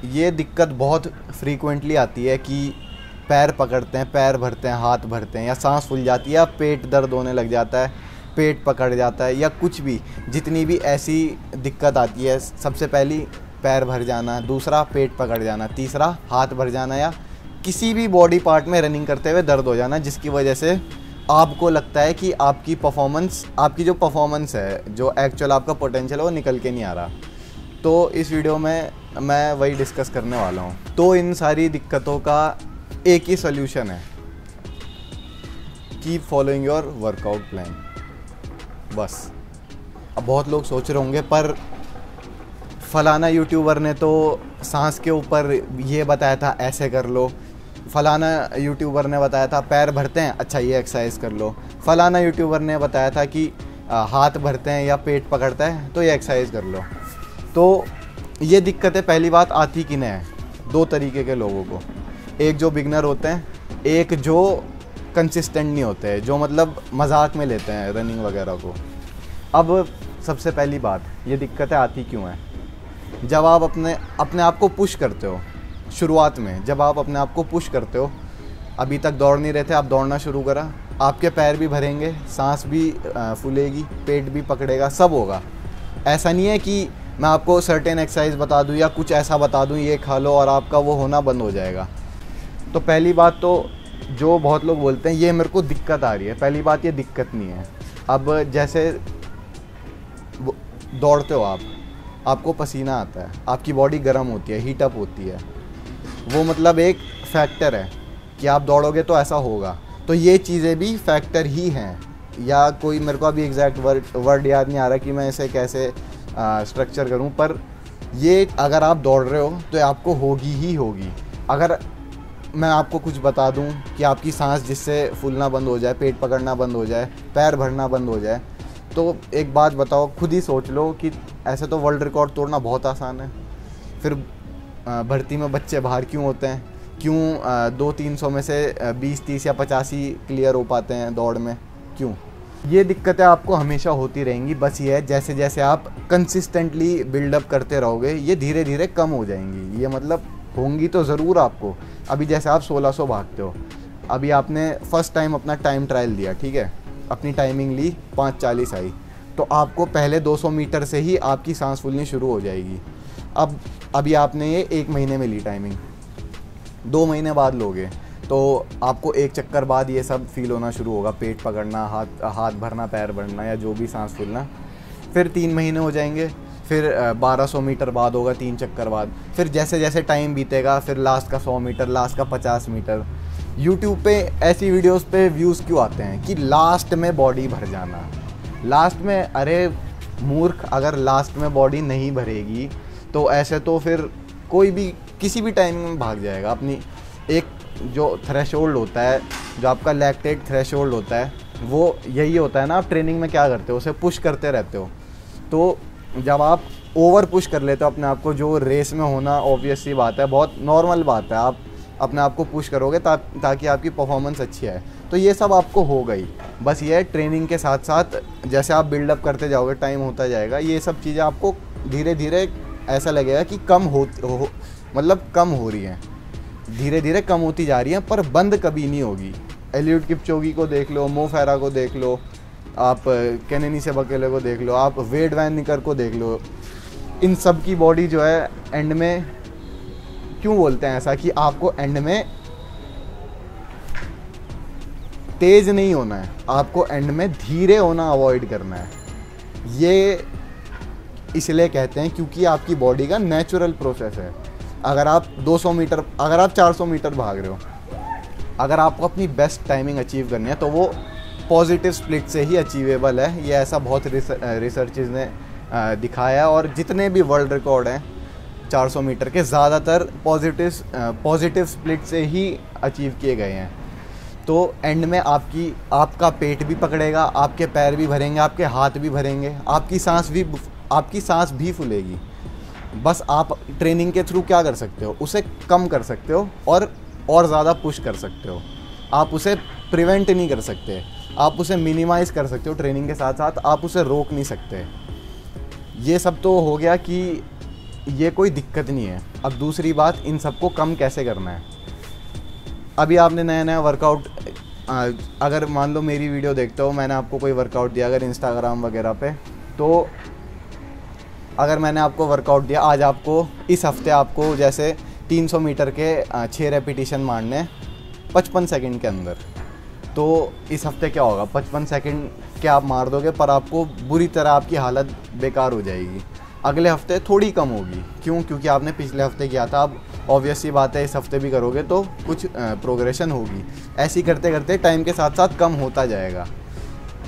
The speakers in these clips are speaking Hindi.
ये दिक्कत बहुत फ्रीक्वेंटली आती है कि पैर पकड़ते हैं, पैर भरते हैं, हाथ भरते हैं, या सांस फूल जाती है, या पेट दर्द होने लग जाता है, पेट पकड़ जाता है, या कुछ भी जितनी भी ऐसी दिक्कत आती है, सबसे पहली पैर भर जाना, दूसरा पेट पकड़ जाना, तीसरा हाथ भर जाना, या किसी भी बॉडी पार्ट में रनिंग करते हुए दर्द हो जाना, जिसकी वजह से आपको लगता है कि आपकी जो परफॉर्मेंस है, जो एक्चुअल आपका पोटेंशियल है, वो निकल के नहीं आ रहा। तो इस वीडियो में मैं वही डिस्कस करने वाला हूँ। तो इन सारी दिक्कतों का एक ही सोल्यूशन है, keep following your workout plan, बस। अब बहुत लोग सोच रहे होंगे, पर फलाना यूट्यूबर ने तो सांस के ऊपर ये बताया था, ऐसे कर लो, फलाना यूट्यूबर ने बताया था पैर भरते हैं, अच्छा ये एक्सरसाइज कर लो, फलाना यूट्यूबर ने बताया था कि हाथ भरते हैं या पेट पकड़ता है तो ये एक्सरसाइज कर लो। तो ये दिक्कतें पहली बात आती कि नहीं है, दो तरीके के लोगों को, एक जो बिगनर होते हैं, एक जो कंसिस्टेंट नहीं होते हैं, जो मतलब मजाक में लेते हैं रनिंग वगैरह को। अब सबसे पहली बात, ये दिक्कतें आती क्यों हैं? जब आप अपने आप को पुश करते हो, शुरुआत में जब आप अपने आप को पुश करते हो, अभी तक दौड़ नहीं रहे थे, आप दौड़ना शुरू करा, आपके पैर भी भरेंगे, सांस भी फूलेगी, पेट भी पकड़ेगा, सब होगा। ऐसा नहीं है कि मैं आपको सर्टेन एक्सरसाइज बता दूं या कुछ ऐसा बता दूं ये खा लो और आपका वो होना बंद हो जाएगा। तो पहली बात तो जो बहुत लोग बोलते हैं ये मेरे को दिक्कत आ रही है, पहली बात ये दिक्कत नहीं है। अब जैसे दौड़ते हो आपको पसीना आता है, आपकी बॉडी गर्म होती है, हीट अप होती है, वो मतलब एक फैक्टर है कि आप दौड़ोगे तो ऐसा होगा। तो ये चीज़ें भी फैक्टर ही हैं, या कोई मेरे को अभी एग्जैक्ट वर्ड याद नहीं आ रहा कि मैं इसे कैसे स्ट्रक्चर करूं, पर ये अगर आप दौड़ रहे हो तो आपको होगी ही होगी। अगर मैं आपको कुछ बता दूं कि आपकी सांस जिससे फूलना बंद हो जाए, पेट पकड़ना बंद हो जाए, पैर भरना बंद हो जाए, तो एक बात बताओ, खुद ही सोच लो कि ऐसे तो वर्ल्ड रिकॉर्ड तोड़ना बहुत आसान है, फिर भर्ती में बच्चे बाहर क्यों होते हैं? क्यों 200-300 में से 20-30 या 50 ही क्लियर हो पाते हैं दौड़ में? क्यों? ये दिक्कतें आपको हमेशा होती रहेंगी, बस ये है जैसे जैसे आप कंसिस्टेंटली बिल्डअप करते रहोगे ये धीरे धीरे कम हो जाएंगी। ये मतलब होंगी तो ज़रूर आपको। अभी जैसे आप 1600 भागते हो, अभी आपने फर्स्ट टाइम अपना टाइम ट्रायल दिया, ठीक है, अपनी टाइमिंग ली, 5:40 आई, तो आपको पहले 200 मीटर से ही आपकी सांस फूलनी शुरू हो जाएगी। अब अभी आपने ये 1 महीने में ली टाइमिंग, 2 महीने बाद लोगे तो आपको 1 चक्कर बाद ये सब फील होना शुरू होगा, पेट पकड़ना, हाथ भरना, पैर भरना, या जो भी सांस फूलना। फिर 3 महीने हो जाएंगे, फिर 1200 मीटर बाद होगा 3 चक्कर बाद। फिर जैसे जैसे टाइम बीतेगा, फिर लास्ट का 100 मीटर, लास्ट का 50 मीटर। यूट्यूब पे ऐसी वीडियोस पे व्यूज़ क्यों आते हैं कि लास्ट में बॉडी भर जाना, लास्ट में? अरे मूर्ख, अगर लास्ट में बॉडी नहीं भरेगी तो ऐसे तो फिर कोई भी किसी भी टाइम में भाग जाएगा। अपनी एक जो थ्रेशोल्ड होता है, जो आपका लैक्टेट थ्रेशोल्ड होता है, वो यही होता है ना। आप ट्रेनिंग में क्या करते हो, उसे पुश करते रहते हो। तो जब आप ओवर पुश कर लेते हो अपने आप को, जो रेस में होना ऑब्वियस सी बात है, बहुत नॉर्मल बात है, आप अपने आप को पुश करोगे ताकि आपकी परफॉर्मेंस अच्छी है। तो ये सब आपको हो गई, बस ये ट्रेनिंग के साथ साथ जैसे आप बिल्डअप करते जाओगे, टाइम होता जाएगा, ये सब चीज़ें आपको धीरे धीरे ऐसा लगेगा कि मतलब कम हो रही हैं, धीरे धीरे कम होती जा रही हैं, पर बंद कभी नहीं होगी। एलियूड किपचोगी को देख लो, मो फैरा को देख लो, आप केनेनी सेबकेले को देख लो, आप वेड वैन निकर को देख लो, इन सब की बॉडी जो है एंड में, क्यों बोलते हैं ऐसा कि आपको एंड में तेज नहीं होना है, आपको एंड में धीरे होना अवॉइड करना है। ये इसलिए कहते हैं क्योंकि आपकी बॉडी का नेचुरल प्रोसेस है। अगर आप 200 मीटर, अगर आप 400 मीटर भाग रहे हो, अगर आपको अपनी बेस्ट टाइमिंग अचीव करनी है तो वो पॉजिटिव स्प्लिट से ही अचीवेबल है। ये ऐसा बहुत रिसर्चेस ने दिखाया है, और जितने भी वर्ल्ड रिकॉर्ड हैं 400 मीटर के, ज़्यादातर पॉजिटिव स्प्लिट से ही अचीव किए गए हैं। तो एंड में आपका पेट भी पकड़ेगा, आपके पैर भी भरेंगे, आपके हाथ भी भरेंगे, आपकी सांस भी फूलेगी। बस आप ट्रेनिंग के थ्रू क्या कर सकते हो, उसे कम कर सकते हो और ज़्यादा पुश कर सकते हो। आप उसे प्रिवेंट नहीं कर सकते, आप उसे मिनिमाइज़ कर सकते हो ट्रेनिंग के साथ साथ, आप उसे रोक नहीं सकते। ये सब तो हो गया कि ये कोई दिक्कत नहीं है। अब दूसरी बात, इन सबको कम कैसे करना है। अभी आपने नया नया वर्कआउट, अगर मान लो मेरी वीडियो देखते हो, मैंने आपको कोई वर्कआउट दिया अगर इंस्टाग्राम वगैरह पे, तो अगर मैंने आपको वर्कआउट दिया आज, आपको इस हफ्ते आपको जैसे 300 मीटर के 6 रेपिटेशन मारने 55 सेकंड के अंदर, तो इस हफ्ते क्या होगा, 55 सेकंड के आप मार दोगे पर आपको बुरी तरह आपकी हालत बेकार हो जाएगी। अगले हफ्ते थोड़ी कम होगी, क्यों? क्योंकि आपने पिछले हफ्ते किया था, अब ऑब्वियस सी बात है इस हफ्ते भी करोगे तो कुछ प्रोग्रेशन होगी। ऐसे ही करते करते टाइम के साथ साथ कम होता जाएगा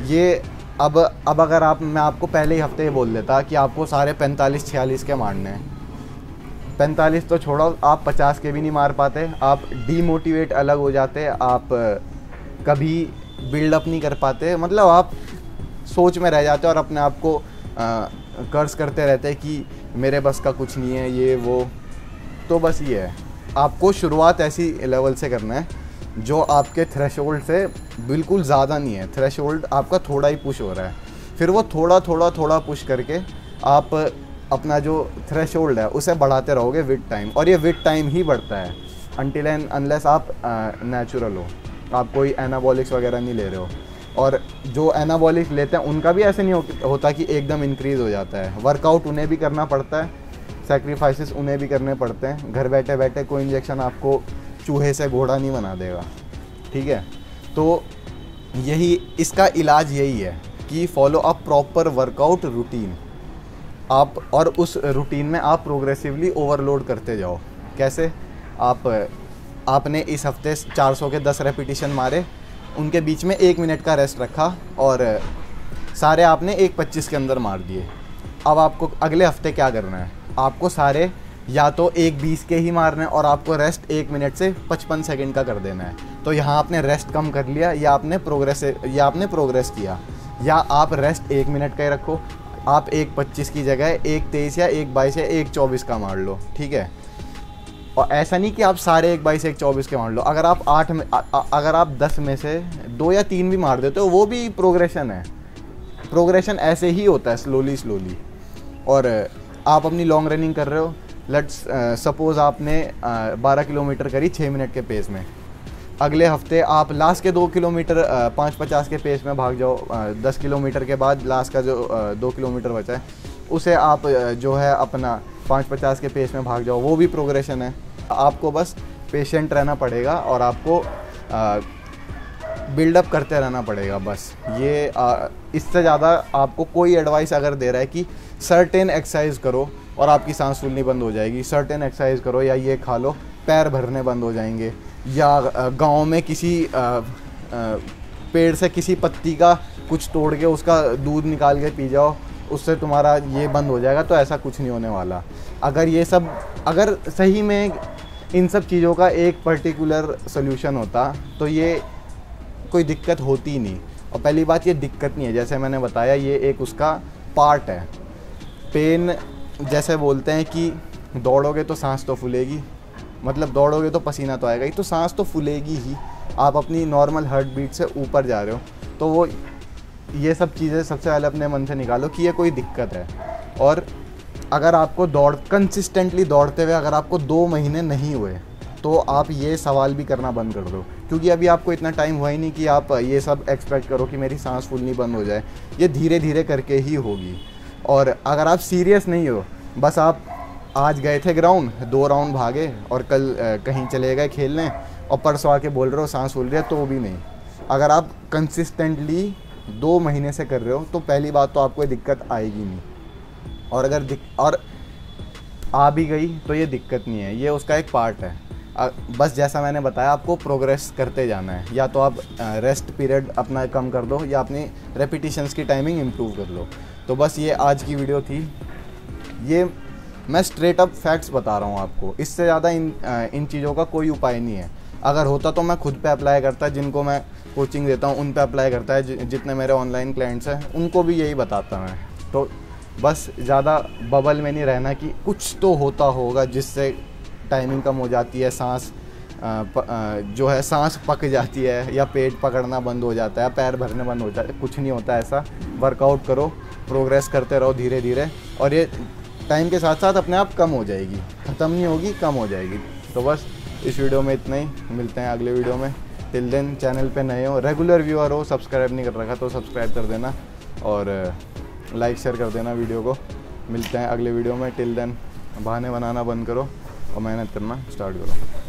ये। अब अगर मैं आपको पहले ही हफ्ते बोल देता कि आपको सारे 45-46 के मारने हैं, 45 तो छोड़ो, आप 50 के भी नहीं मार पाते, आप डीमोटिवेट अलग हो जाते, आप कभी बिल्डअप नहीं कर पाते, मतलब आप सोच में रह जाते और अपने आप को कर्ज करते रहते हैं कि मेरे बस का कुछ नहीं है, ये वो। तो बस ये है, आपको शुरुआत ऐसी लेवल से करना है जो आपके थ्रेशोल्ड से बिल्कुल ज़्यादा नहीं है। थ्रेशोल्ड आपका थोड़ा ही पुश हो रहा है, फिर वो थोड़ा पुश करके आप अपना जो थ्रेशोल्ड है उसे बढ़ाते रहोगे विद टाइम, और ये विद टाइम ही बढ़ता है अनटिल एंड अनलेस आप नेचुरल हो, आप कोई एनाबॉलिक्स वगैरह नहीं ले रहे हो। और जो एनाबॉलिक्स लेते हैं उनका भी ऐसे नहीं होता कि एकदम इंक्रीज़ हो जाता है। वर्कआउट उन्हें भी करना पड़ता है, सेक्रीफाइसेस उन्हें भी करने पड़ते हैं। घर बैठे बैठे कोई इंजेक्शन आपको चूहे से घोड़ा नहीं बना देगा, ठीक है। तो यही इसका इलाज यही है कि follow a proper workout routine आप, और उस रूटीन में आप प्रोग्रेसिवली ओवरलोड करते जाओ। कैसे? आपने इस हफ्ते 400 के 10 रेपिटेशन मारे, उनके बीच में 1 मिनट का रेस्ट रखा और सारे आपने 1:25 के अंदर मार दिए। अब आपको अगले हफ्ते क्या करना है, आपको सारे या तो 1:20 के ही मारने हैं और आपको रेस्ट 1 मिनट से 55 सेकंड का कर देना है। तो यहाँ आपने रेस्ट कम कर लिया, या आपने प्रोग्रेस किया, या आप रेस्ट 1 मिनट का ही रखो, आप 1:25 की जगह 1:23 या 1:22 या 1:24 का मार लो, ठीक है। और ऐसा नहीं कि आप सारे 1:22 1:24 के मार लो। अगर आप 10 में से 2 या 3 भी मार देते हो, वो भी प्रोग्रेशन है। प्रोग्रेशन ऐसे ही होता है, स्लोली। और आप अपनी लॉन्ग रनिंग कर रहे हो, लेट्स सपोज़ आपने 12 किलोमीटर करी 6 मिनट के पेस में। अगले हफ्ते आप लास्ट के 2 किलोमीटर 5:50 के पेस में भाग जाओ। 10 किलोमीटर के बाद लास्ट का जो 2 किलोमीटर बचा है उसे आप जो है अपना 5:50 के पेस में भाग जाओ, वो भी प्रोग्रेशन है। आपको बस पेशेंट रहना पड़ेगा और आपको बिल्डअप करते रहना पड़ेगा बस। ये इससे ज़्यादा आपको कोई एडवाइस अगर दे रहा है कि सर्टेन एक्सरसाइज करो और आपकी सांस फूलनी बंद हो जाएगी, सर्टेन एक्सरसाइज करो या ये खा लो पैर भरने बंद हो जाएंगे, या गांव में किसी पेड़ से किसी पत्ती का कुछ तोड़ के उसका दूध निकाल के पी जाओ, उससे तुम्हारा ये बंद हो जाएगा, तो ऐसा कुछ नहीं होने वाला। अगर सही में इन सब चीज़ों का एक पर्टिकुलर सोल्यूशन होता तो ये कोई दिक्कत होती ही नहीं। और पहली बात, ये दिक्कत नहीं है, जैसे मैंने बताया ये एक उसका पार्ट है। पेन, जैसे बोलते हैं कि दौड़ोगे तो सांस तो फूलेगी, मतलब दौड़ोगे तो पसीना तो आएगा ही, तो सांस तो फूलेगी ही। आप अपनी नॉर्मल हार्ट बीट से ऊपर जा रहे हो, तो वो ये सब चीज़ें सबसे पहले अपने मन से निकालो कि ये कोई दिक्कत है। और अगर आपको कंसिस्टेंटली दौड़ते हुए अगर आपको 2 महीने नहीं हुए, तो आप ये सवाल भी करना बंद कर दो, क्योंकि अभी आपको इतना टाइम हुआ ही नहीं कि आप ये सब एक्सपेक्ट करो कि मेरी सांस फूलनी बंद हो जाए। ये धीरे धीरे करके ही होगी। और अगर आप सीरियस नहीं हो, बस आप आज गए थे ग्राउंड, 2 राउंड भागे और कल कहीं चले गए खेलने और परसों आके बोल रहे हो सांस फूल रही है, तो भी नहीं। अगर आप कंसिस्टेंटली 2 महीने से कर रहे हो, तो पहली बात तो आपको ये दिक्कत आएगी नहीं। और अगर और आ भी गई तो ये दिक्कत नहीं है, ये उसका एक पार्ट है। बस जैसा मैंने बताया, आपको प्रोग्रेस करते जाना है। या तो आप रेस्ट पीरियड अपना कम कर दो, या अपनी रेपिटेशंस की टाइमिंग इम्प्रूव कर लो। तो बस ये आज की वीडियो थी। ये मैं स्ट्रेट अप फैक्ट्स बता रहा हूँ आपको, इससे ज़्यादा इन चीज़ों का कोई उपाय नहीं है। अगर होता तो मैं खुद पे अप्लाई करता, जिनको मैं कोचिंग देता हूँ उन पे अप्लाई करता है, जितने मेरे ऑनलाइन क्लाइंट्स हैं उनको भी यही बताता मैं। तो बस ज़्यादा बबल में नहीं रहना कि कुछ तो होता होगा जिससे टाइमिंग कम हो जाती है, सांस जो है सांस पक जाती है, या पेट पकड़ना बंद हो जाता है, पैर भरने बंद हो जाते हैं। कुछ नहीं होता ऐसा। वर्कआउट करो, प्रोग्रेस करते रहो धीरे धीरे, और ये टाइम के साथ साथ अपने आप कम हो जाएगी, ख़त्म नहीं होगी, कम हो जाएगी। तो बस इस वीडियो में इतना ही, मिलते हैं अगले वीडियो में। टिल देन चैनल पे नए हो, रेगुलर व्यूअर हो, सब्सक्राइब नहीं कर रखा तो सब्सक्राइब कर देना और लाइक शेयर कर देना वीडियो को। मिलते हैं अगले वीडियो में। टिल देन बहाने बनाना बंद करो और मेहनत करना स्टार्ट करो।